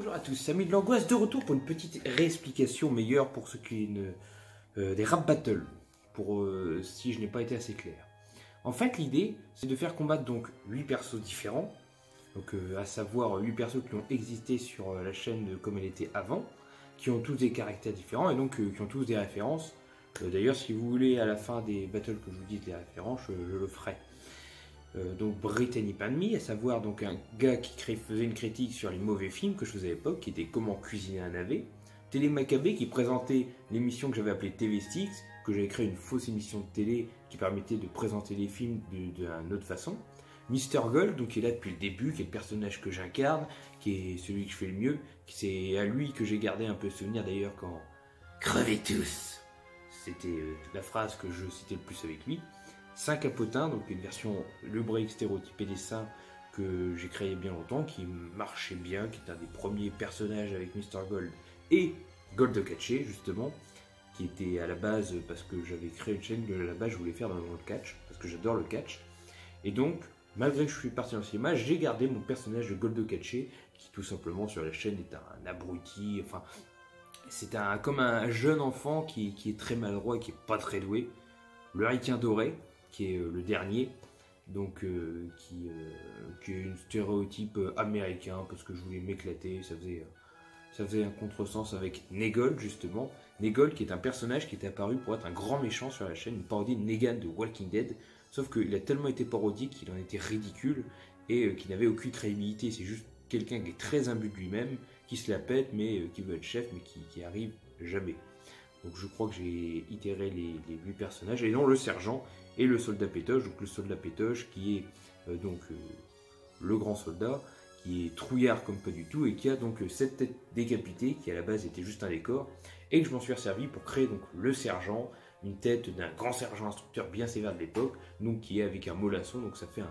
Bonjour à tous, amis de l'angoisse, de retour pour une petite réexplication meilleure pour ce qui est des rap battles, pour si je n'ai pas été assez clair. En fait, l'idée, c'est de faire combattre donc 8 persos différents, donc à savoir 8 persos qui ont existé sur la chaîne comme elle était avant, qui ont tous des caractères différents et donc qui ont tous des références. D'ailleurs, si vous voulez à la fin des battles que je vous dise les références, je le ferai. Donc Brittany Panmi, à savoir donc un gars qui faisait une critique sur les mauvais films que je faisais à l'époque, qui était Comment cuisiner un navet. Télé Maccabée qui présentait l'émission que j'avais appelée TV Sticks, que j'avais créé une fausse émission de télé qui permettait de présenter les films d'une autre façon. Mister Gold, donc qui est là depuis le début, qui est le personnage que j'incarne, qui est celui que je fais le mieux, c'est à lui que j'ai gardé un peu souvenir d'ailleurs quand crevez tous, c'était la phrase que je citais le plus avec lui. Saint Capotin, donc une version le break stéréotypé des saints que j'ai créé bien longtemps, qui marchait bien, qui est un des premiers personnages avec Mr. Gold et Gold Catché justement, qui était à la base parce que j'avais créé une chaîne de la base, je voulais faire dans le monde catch, parce que j'adore le catch. Et donc, malgré que je suis parti dans le cinéma, j'ai gardé mon personnage de Gold Catché, qui tout simplement sur la chaîne est un abruti, enfin, c'est comme un jeune enfant qui est très maladroit et qui est pas très doué. Le Ricain Doré, qui est le dernier, donc qui est un stéréotype américain, parce que je voulais m'éclater, ça faisait un contresens avec Negold justement. Negold qui est un personnage qui est apparu pour être un grand méchant sur la chaîne, une parodie de Negan de Walking Dead, sauf qu'il a tellement été parodique qu'il en était ridicule et qu'il n'avait aucune crédibilité. C'est juste quelqu'un qui est très imbu de lui-même, qui se la pète, mais qui veut être chef, mais qui arrive jamais. Donc je crois que j'ai itéré les 8 personnages, et non le sergent et le soldat pétoche. Donc le soldat pétoche qui est le grand soldat, qui est trouillard comme pas du tout, et qui a donc cette tête décapitée, qui à la base était juste un décor, et que je m'en suis servi pour créer donc le sergent, une tête d'un grand sergent instructeur bien sévère de l'époque, donc qui est avec un mollasson, donc ça fait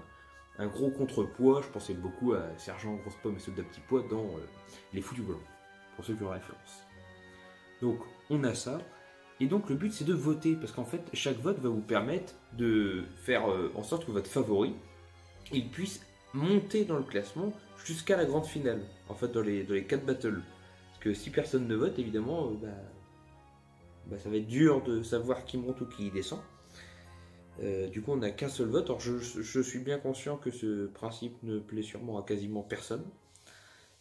un gros contrepoids. Je pensais beaucoup à Sergent Grosse Pomme et Soldat Petit Pois dans Les Fous du Volant, pour ceux qui ont la référence. Donc on a ça, et donc le but c'est de voter, parce qu'en fait chaque vote va vous permettre de faire en sorte que votre favori il puisse monter dans le classement jusqu'à la grande finale, en fait dans les 4 battles. Parce que si personne ne vote, évidemment, ça va être dur de savoir qui monte ou qui descend. Du coup on n'a qu'un seul vote. Alors je suis bien conscient que ce principe ne plaît sûrement à quasiment personne,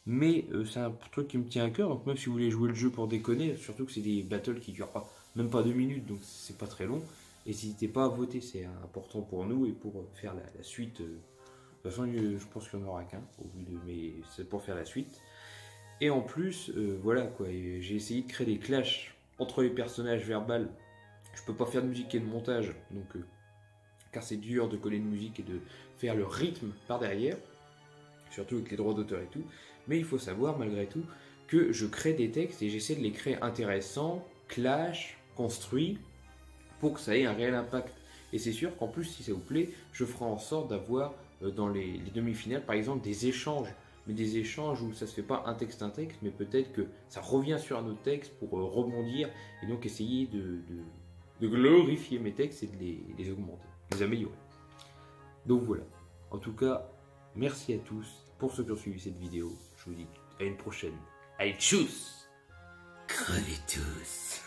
mais c'est un truc qui me tient à cœur, donc même si vous voulez jouer le jeu pour déconner, surtout que c'est des battles qui durent même pas 2 minutes, donc c'est pas très long, n'hésitez pas à voter, c'est important pour nous et pour faire la suite. De toute façon, je pense qu'il n'y en aura qu'un, mais c'est pour faire la suite. Et en plus, voilà quoi, j'ai essayé de créer des clashs entre les personnages verbales. Je peux pas faire de musique et de montage, donc car c'est dur de coller une musique et de faire le rythme par derrière, surtout avec les droits d'auteur et tout. Mais il faut savoir malgré tout que je crée des textes et j'essaie de les créer intéressants, clash, construits, pour que ça ait un réel impact. Et c'est sûr qu'en plus, si ça vous plaît, je ferai en sorte d'avoir dans les demi-finales par exemple des échanges, mais des échanges où ça se fait pas un texte, mais peut-être que ça revient sur un autre texte pour rebondir et donc essayer de glorifier mes textes et de les augmenter, de les améliorer. Donc voilà, en tout cas, merci à tous pour ceux qui ont suivi cette vidéo. Je vous dis à une prochaine. Allez, tchuss! Crevez tous!